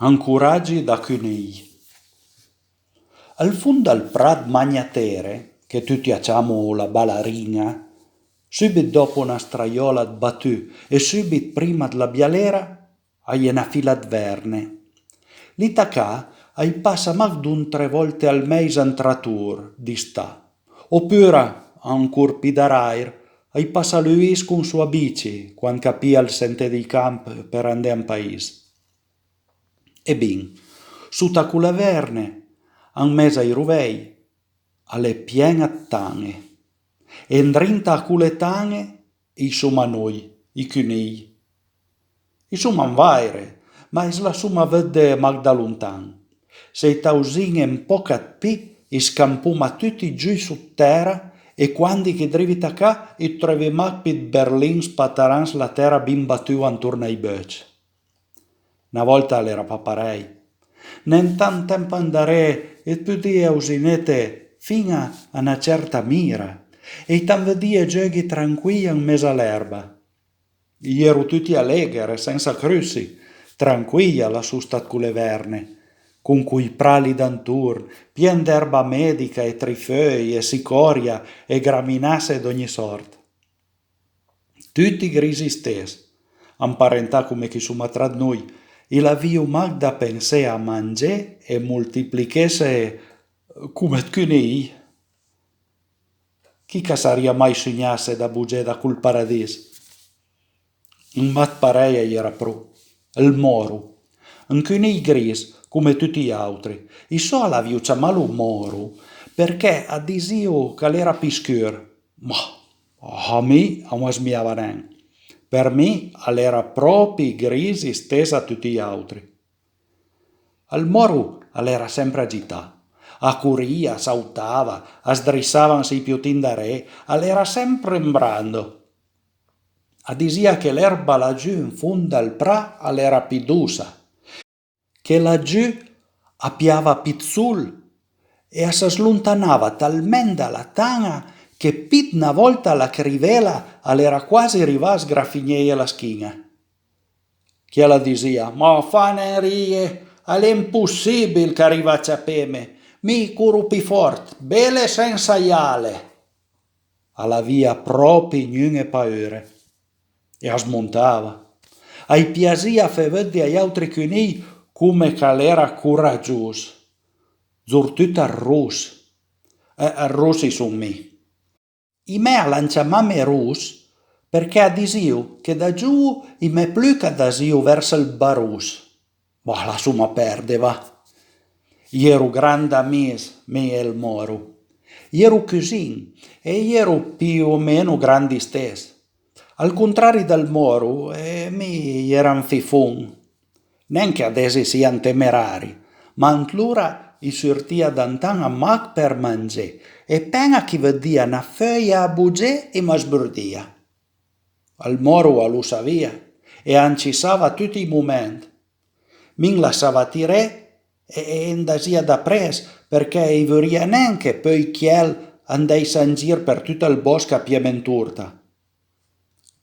Ancoraggi da cunei. Al fondo del prat magnatere, che tutti facciamo la ballerina, subito dopo una straiola di battù e subito prima della bialera, hai una fila di verne. L'Itaca hai passa magdun 3 volte al mese in tratur di sta. Oppure, ancora più da rair, hai passa Luis con sua bici, quando capia il sente di camp per andare in paese. E bin, su tacula verne, an mesa ai ruvei, alle piene tane. E indrinta a cule tane, i suma noi, i cunei. I suma vaire, ma is la suma vede magda lontan. Se tausin un pocat pi, i scampuma tutti giù su terra, e quando che drivita ca, i trovi mag pit Berlin spatarans la terra bin battu antorno ai böc. Una volta l'era paparei. Nen tan tempo andare e tutti usinete fino a una certa mira e tan vedia giochi tranquilli in mezzo all'erba. Ero tutti allegri, senza crussi, tranquilla la su stat con le verne, con cui prali d'antur, pien d'erba medica e trifeuille e sicoria e graminasse d'ogni sorta. Tutti grisi stes, amparentà come chi suma tra noi, e la viu magda pensè a mangiare e moltiplichesse come cunei. Chi saria mai sognasse da buggare da col paradiso? Un mat pareia era pro, il moro, un cunei gris come tutti gli altri. E so la viu chiamato moro perché a disio che l'era piscur, ma a me non smiava neanche. Per me era proprio grisi stesa a tutti gli altri. Al moro era sempre agitato. A curia, saltava, a sdrissavansi i piutin da re, era sempre imbrando. A disia che l'erba laggiù in fondo al pra era pidusa, che laggiù appiava pizzul e a s'slontanava talmente dalla tana che pit una volta la crivela era quasi arrivata a sgraffignare la schina. Che la disia, ma fanerie, è impossibile che arriva a ciapeme, mi curo più forte, belle senza iale. Alla via proprio niente paure. E a smontava. Ai piasia fe vedere agli altri cunei come che l'era coraggioso. Zortutto arross. Arrossi su me. I me lanciamame rus perché a disio che da giù i me più che da zio verso il barus. Ma la suma perdeva. Ero grande amis, me e il moro. Ero cusin e ero più o meno grandi stesso. Al contrario del moro, mi eran fifon. Neanche adesi sian temerari, ma antlura i sortia d'antan a mac per mangiare e pena chi vedia una feuia a buger e ma sburdia. Al moro lo savia e ancisava tutti i momenti. Min lasciava tirare e andasia da pres perché i voria neanche poi chiel andaisse in gir per tutto il bosco a piementurta.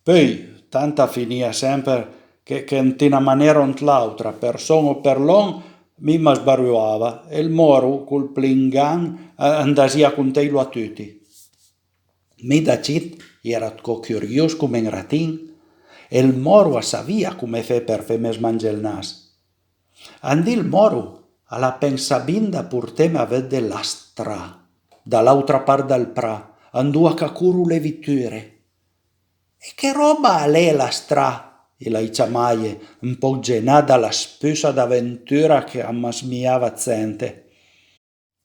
Poi, tanta finia sempre che in una maniera o l'altra, per son o per l'on, mi sbaruava e il moro col plingan andasia con teilo a tutti. Mi da cit era curios come un ratin e il moro savia come fe per feme smangia il nas. Andì il moro alla pensabinda porteme a vedere la stra, dall'altra parte del pra, andò a cacuru le vitture. E che roba è la stra? E la chiamaie, un po' genata alla spusa d'avventura che ammasmiava zente.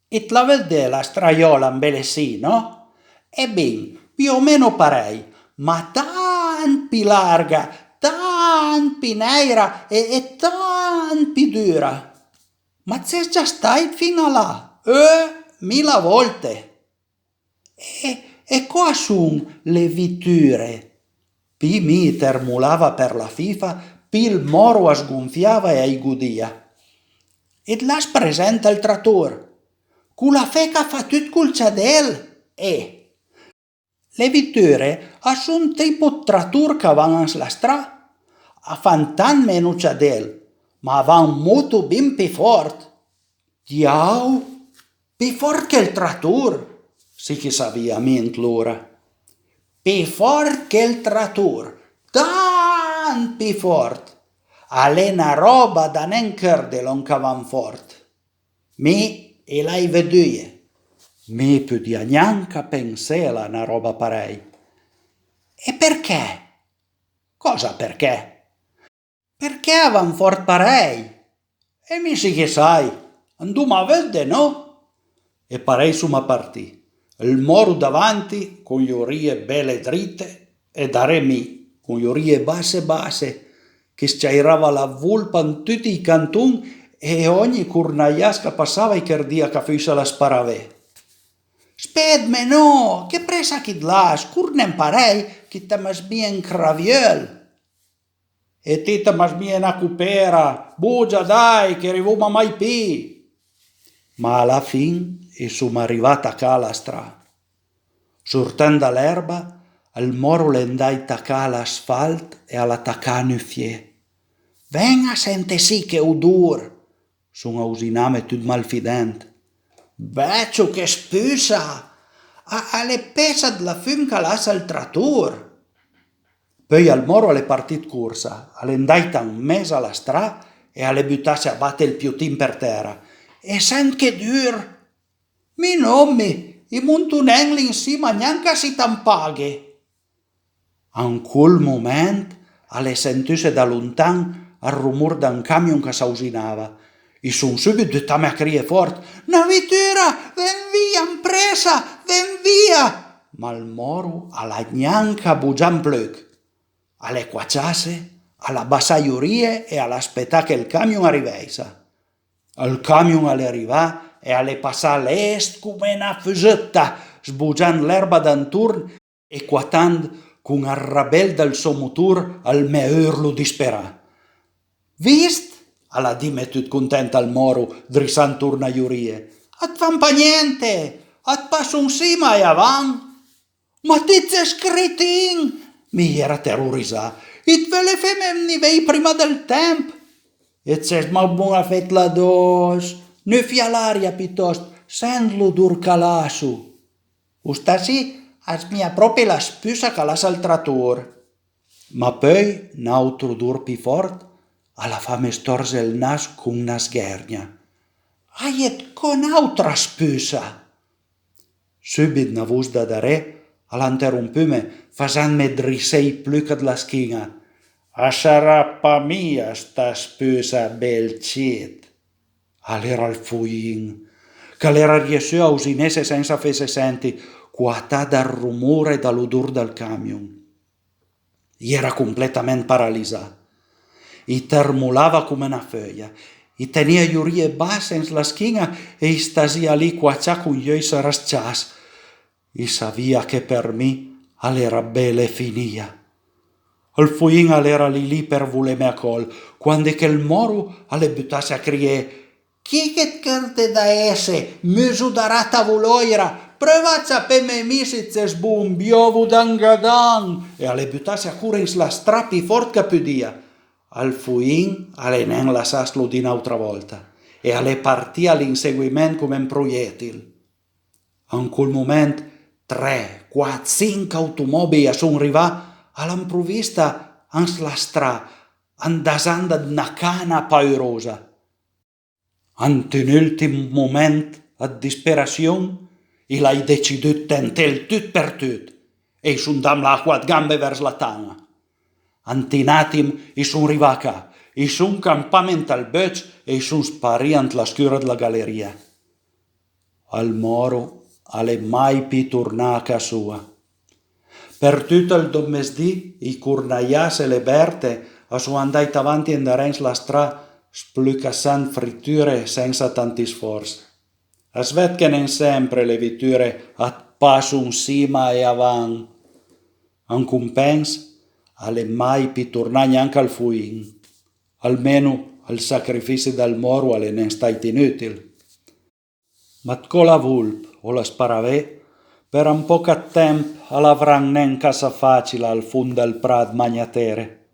E te la vede la straiola in bellesì, no? E ben, più o meno parei, ma tan più larga, tan più nera e tan più dura. Ma c'è già stai fino a là? 1000 volte. E qua son le vitture? Pi mi termulava per la fifa, pi il moro sgonfiava e aigudia. Ed l'has presente il trattor? Cu la feca fa tut col ciadel? Le vitture son tipo trattor che vanno la stra? A fan tan meno ciadel, ma van molto ben più fort. Diau, più fort che il trattor, sì che savia ment l'ora. Più fort che il trattor, tan più fort. È una roba da non credere che van fort. Me e l'hai veduta. Me podia neanche pensare a una roba parei. E perché? Cosa perché? Perché van fort parei? E mi sì che sai, anduma a vedere, no? E parei suma partì. Il moro davanti, con le orecchie belle dritte, e da mi, con le orecchie basse, che sciairava la volpa in tutti i cantoni e ogni cornaiasca passava e cardia che fosse la sparavè. Spedme no, che presa chi là, scurnem parei che te mas bien craviel. E te mas bien a cupera, bugia dai, che arrivò mai più. Ma alla fin e sono arrivata a alla strada. Sortendo dall'erba, il moro l'endai tacca all'asfalto e alla tacca nuffier. Venga, sente sì che odor. Sono usiname tut malfident. Beccio che spusa! Alle pesa della fum che lascia il trattor. Poi al moro alle partit corsa, all'endai un mese alla strada e alle buttarsi a battere il piutin per terra. E sent che dur! Mi nome, i montunengli insieme neanche si tampaghe. A un quel moment alle sentuse da lontan al rumor d'un camion che s'ausinava. I son subito buttami a criare forte: «Una vittura! Ven via, impresa! Ven via!» Ma il moro alla neanche bugian plöc. Alle quacciasse, alla bassaiorie e all'aspettare che il camion arrivasse. Il camion all'arrivà e alle passare all'est come una fusetta, sbugiando l'erba d'intorno e quatando con il rabel del suo motore al mio urlo disperato. Vist? Alla dime tut contenta al moro, drissant torna iurie. At fan pa niente, at passo in cima e avan. Ma ti sei scretin? Mi era terrorizzato. It ve le femme nivei prima del tempo. E c'è ma buona fet la dos. Ne fia l'aria piuttosto, sen l'odor calasso. Ustasì as mia proprio la spusa calas al trattor. Ma poi, un altro odor più forte, alla fame storse il naso con una sghernia. Aiet con altra spusa. Subito una voce da dare all'interrompume, facendomi drissei pluca della schiena. A sarà mia sta spusa bel ciet. All'era il fuin, che l'era riuscito a usinese senza fese senti, quatà dal rumore e dall'odor del camion. Era completamente paralizzato. I termolava come una foglia. I tenia gli orecchie basse in la schiena e stasia lì quaccià con gli occhi rascias. I savia che per me all'era belle finia. Il fuin all'era lì per volermi a col, quando che il moro alle buttasse a criare: «Chi che carte da esse, muso darà tavoloira, provaccia per me misi se sbumbiovu dangadan!» E alle buttasse a cura in la strappi fort che podia. Al fuin alle nen lasaslo di un'altra volta e alle partì all'inseguimento come un proietil. In quel momento 3, 4, 5 automobili sono arrivati all'improvvista in la strada, andasando una cana paurosa. In un ultimo momento di disperazione, il hai deciso tentel tut per tut e sono dato la quattro gambe verso la tana. In un attimo sono arrivato, sono campamento al böc e sono sparito la scura della galleria. Al moro alle mai più tornato a casa sua. Per tutto il domesdì, i cornaias e le berte sono andati avanti e indietro la strada, splucassando fritture senza tanti sforzi. Svet che non sempre le vetture passo in cima e avanti. In compenso, alle mai più tornare neanche al fuin. Almeno il sacrificio del moro alle non stato inutile. Ma con la volpe o la sparavè, per un po' di tempo all'avran nen casa facile al fondo del prat magnatere.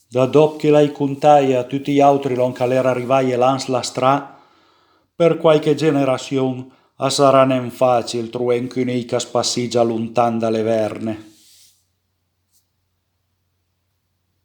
Da dop che l'hai contai a tutti gli altri lon calera arrivai e lans la stra, per qualche generazione a sarà nen facile truen che un'ei che spassiggia lontan dalle verne.